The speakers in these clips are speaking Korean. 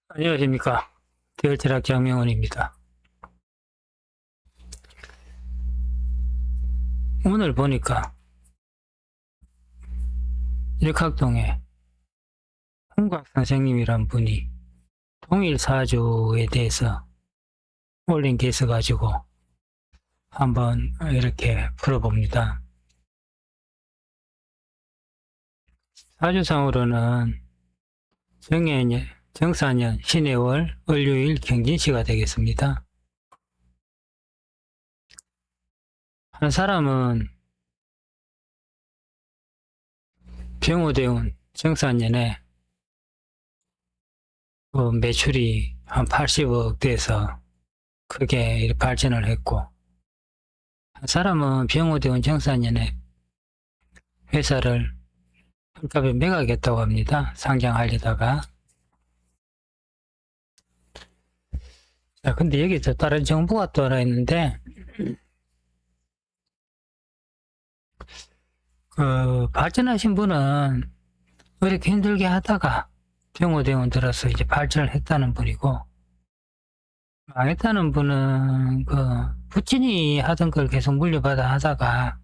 안녕하십니까. 대열철학 장명원입니다. 오늘 보니까 일학동에 홍곽 선생님이란 분이 통일사주에 대해서 올린 게 있어가지고 한번 이렇게 풀어봅니다. 사주상으로는 정사년, 신해월, 을요일, 경진시가 되겠습니다. 한 사람은 병호대운 정사년에 매출이 한 80억 돼서 크게 발전을 했고, 한 사람은 병호대운 정사년에 회사를 헐값에 매각했다고 합니다. 상장하려다가. 자, 근데 여기서 다른 정보가 또 하나 있는데, 발전하신 분은 이렇게 힘들게 하다가 병호대원 들어서 이제 발전을 했다는 분이고, 망했다는 분은 부친이 하던 걸 계속 물려받아 하다가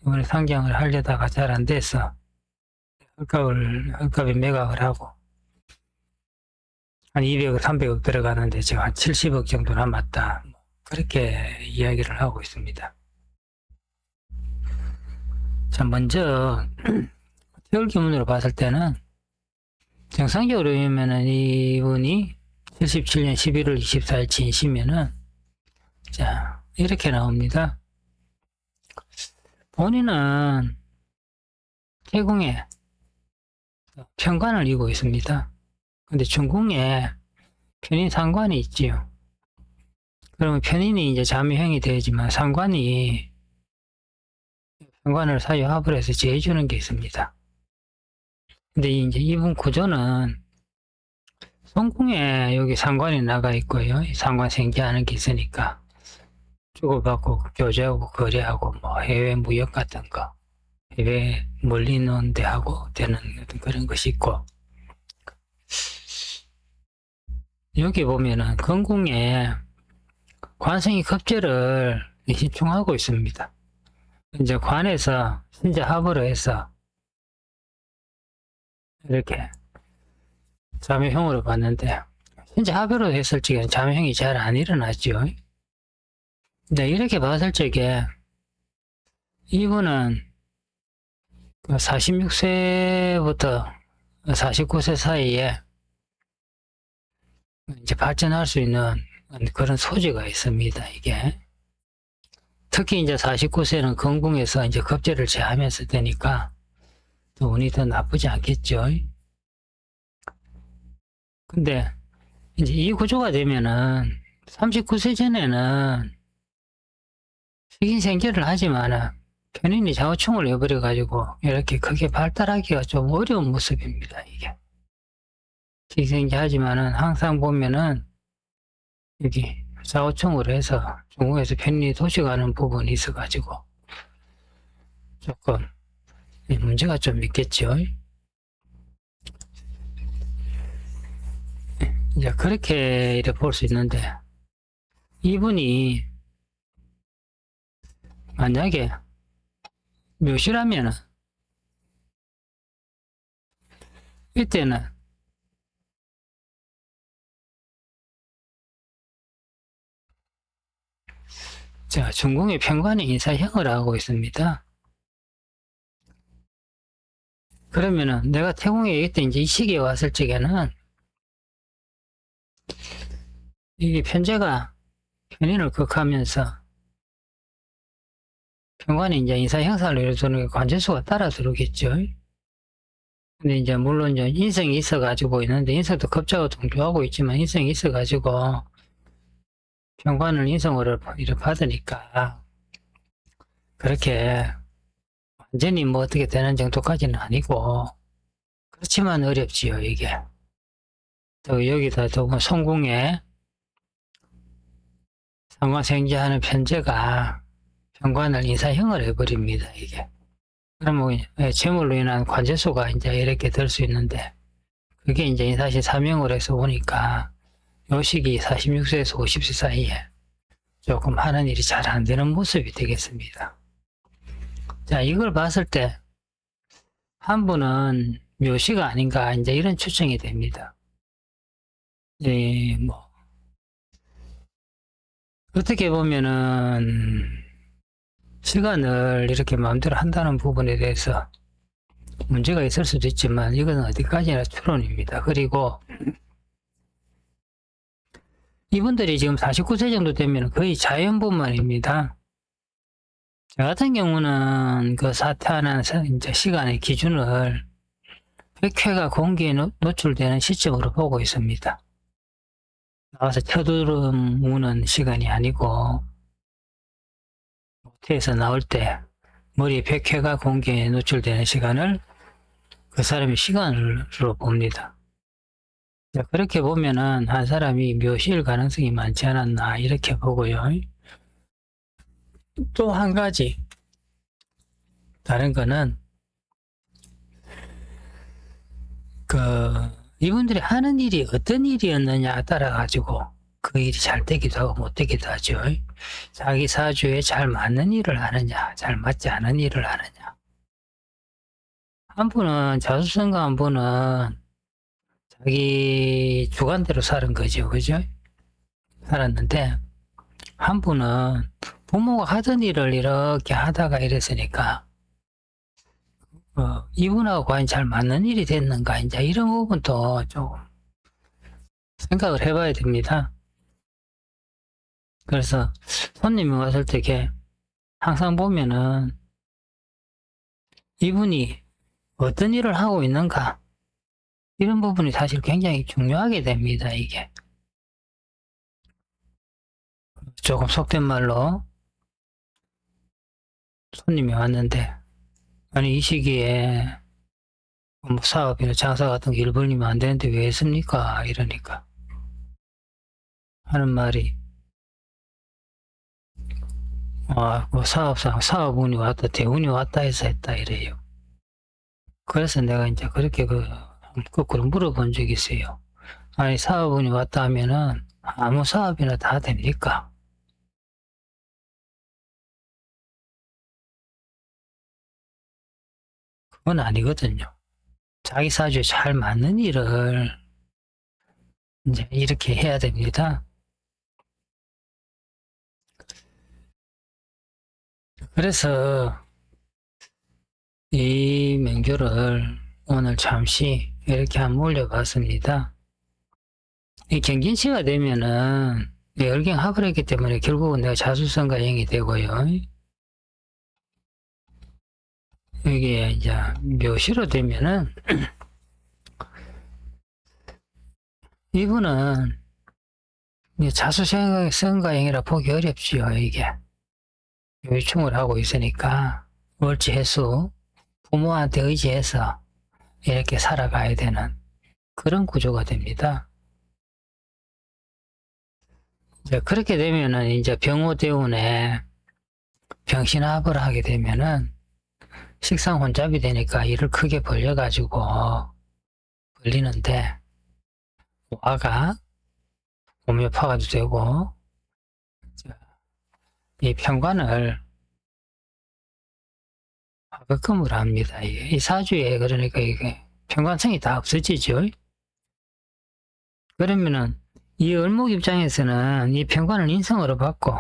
이번에 상장을 하려다가 잘 안 돼서 헐값에 매각을 하고 한 200억, 300억 들어가는데 지금 한 70억 정도 남았다. 그렇게 이야기를 하고 있습니다. 자, 먼저 태울기문으로 봤을 때는 정상적으로 보면은 이분이 77년 11월 24일 진시면은 자, 이렇게 나옵니다. 본인은 태궁에 편관을 이고 있습니다. 근데 중궁에 편인 상관이 있지요. 그러면 편인이 이제 자묘형이 되지만 상관이 편관을 사유합을 해서 제해주는 게 있습니다. 근데 이제 이분 구조는 손궁에 여기 상관이 나가 있고요. 상관 생기하는 게 있으니까 주고받고 교제하고 거래하고 뭐 해외 무역 같은 거, 해외 멀리 있는 데하고 되는 그런 것이 있고, 여기 보면은 건궁에 관성이 급제를 집중하고 있습니다. 이제 관에서 신자 합으로 해서 이렇게 자묘형으로 봤는데, 신자 합으로 했을 적에는 자묘형이 잘 안 일어났죠. 근데 이렇게 봤을 적에 이분은 46세부터 49세 사이에 이제 발전할 수 있는 그런 소지가 있습니다, 이게. 특히 이제 49세는 건궁에서 이제 급제를 제하면서 되니까 또 운이 더 나쁘지 않겠죠. 근데 이제 이 구조가 되면은 39세 전에는 식인생제를 하지만은 편인이 좌우충을 해버려가지고 이렇게 크게 발달하기가 좀 어려운 모습입니다, 이게. 식인생제 하지만은 항상 보면은 여기 좌우충으로 해서 중국에서 편인이 도시가는 부분이 있어가지고 조금 문제가 좀 있겠죠. 이제 그렇게 이렇게 볼 수 있는데, 이분이 만약에 묘시라면은 이때는 자, 중궁의 편관이 인사형을 하고 있습니다. 그러면은 내가 태궁에 이때 이제 이 시기에 왔을 적에는 이게 편제가 편인을 극하면서 편관이 이제 인사 형상을 이루어주는 게 관제수가 따라 들어오겠죠. 근데 이제 물론 이제 인성이 있어가지고 있는데, 인성도 급자가 동조하고 있지만 인성이 있어가지고 편관을 인성으로 이렇게 받으니까 그렇게 완전히 뭐 어떻게 되는 정도까지는 아니고, 그렇지만 어렵지요, 이게. 또 여기다 또 성궁에 상관생제하는 편제가 편관을 인사형을 해버립니다, 이게. 그러면 재물로 인한 관제수가 이제 이렇게 될 수 있는데, 그게 이제 사실 사명으로 해서 보니까 요 시기 46세에서 50세 사이에 조금 하는 일이 잘 안 되는 모습이 되겠습니다. 자, 이걸 봤을 때 한 분은 묘시가 아닌가 이제 이런 추정이 됩니다. 뭐 어떻게 보면은 시간을 이렇게 마음대로 한다는 부분에 대해서 문제가 있을 수도 있지만 이건 어디까지나 추론입니다. 그리고 이분들이 지금 49세 정도 되면 거의 자연분만입니다. 저 같은 경우는 그 사퇴하는 이제 시간의 기준을 100회가 공기에 노출되는 시점으로 보고 있습니다. 나와서 쳐두름 우는 시간이 아니고 모태에서 나올 때 머리 100회가 공기에 노출되는 시간을 그 사람의 시간으로 봅니다. 자, 그렇게 보면은 한 사람이 묘시일 가능성이 많지 않았나 이렇게 보고요. 또 한 가지 다른 거는 이분들이 하는 일이 어떤 일이었느냐에 따라 가지고 그 일이 잘 되기도 하고 못 되기도 하죠. 자기 사주에 잘 맞는 일을 하느냐, 잘 맞지 않은 일을 하느냐. 한 분은 자수성가, 한 분은 자기 주관대로 사는 거죠, 그죠? 살았는데 한 분은 부모가 하던 일을 이렇게 하다가 이랬으니까 이분하고 과연 잘 맞는 일이 됐는가 이제 이런 부분도 좀 생각을 해봐야 됩니다. 그래서 손님이 왔을 때 이렇게 항상 보면은 이분이 어떤 일을 하고 있는가 이런 부분이 사실 굉장히 중요하게 됩니다. 이게 조금 속된 말로 손님이 왔는데 아니 이 시기에 뭐 사업이나 장사 같은 거 일 벌리면 안 되는데 왜 했습니까? 이러니까 하는 말이 뭐 사업운이 왔다 대운이 왔다 해서 했다 이래요. 그래서 내가 이제 그렇게 거꾸로 물어본 적이 있어요. 아니 사업운이 왔다 하면은 아무 사업이나 다 됩니까? 그건 아니거든요. 자기 사주에 잘 맞는 일을 이제 이렇게 해야 됩니다. 그래서 이 명조를 오늘 잠시 이렇게 한번 올려봤습니다. 이 경진시가 되면은 열경합을 했기 때문에 결국은 내가 자수성가 행이 되고요. 이게 이제 묘시로 되면은 이분은 자수성가행이라 보기 어렵지요. 이게 요충을 하고 있으니까 월지해수 부모한테 의지해서 이렇게 살아가야 되는 그런 구조가 됩니다. 이제 그렇게 되면은 이제 병호대운에 병신합을 하게 되면은 식상 혼잡이 되니까 일을 크게 벌려가지고 벌리는데 화가 오묘파가도 되고 이 편관을 화급금으로 합니다. 이 사주에 그러니까 이게 편관성이 다 없어지죠. 그러면은 이 을목 입장에서는 이 편관을 인성으로 받고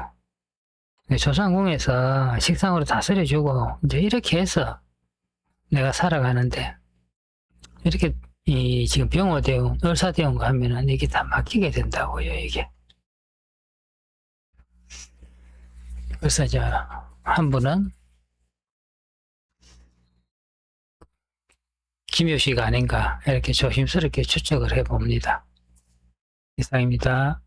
조상궁에서 식상으로 다스려주고 이제 이렇게 해서 내가 살아가는데 이렇게 이 지금 병호대운, 을사대운과 하면은 이게 다 막히게 된다고요, 이게. 그래서 한 분은 김효시가 아닌가 이렇게 조심스럽게 추측을 해봅니다. 이상입니다.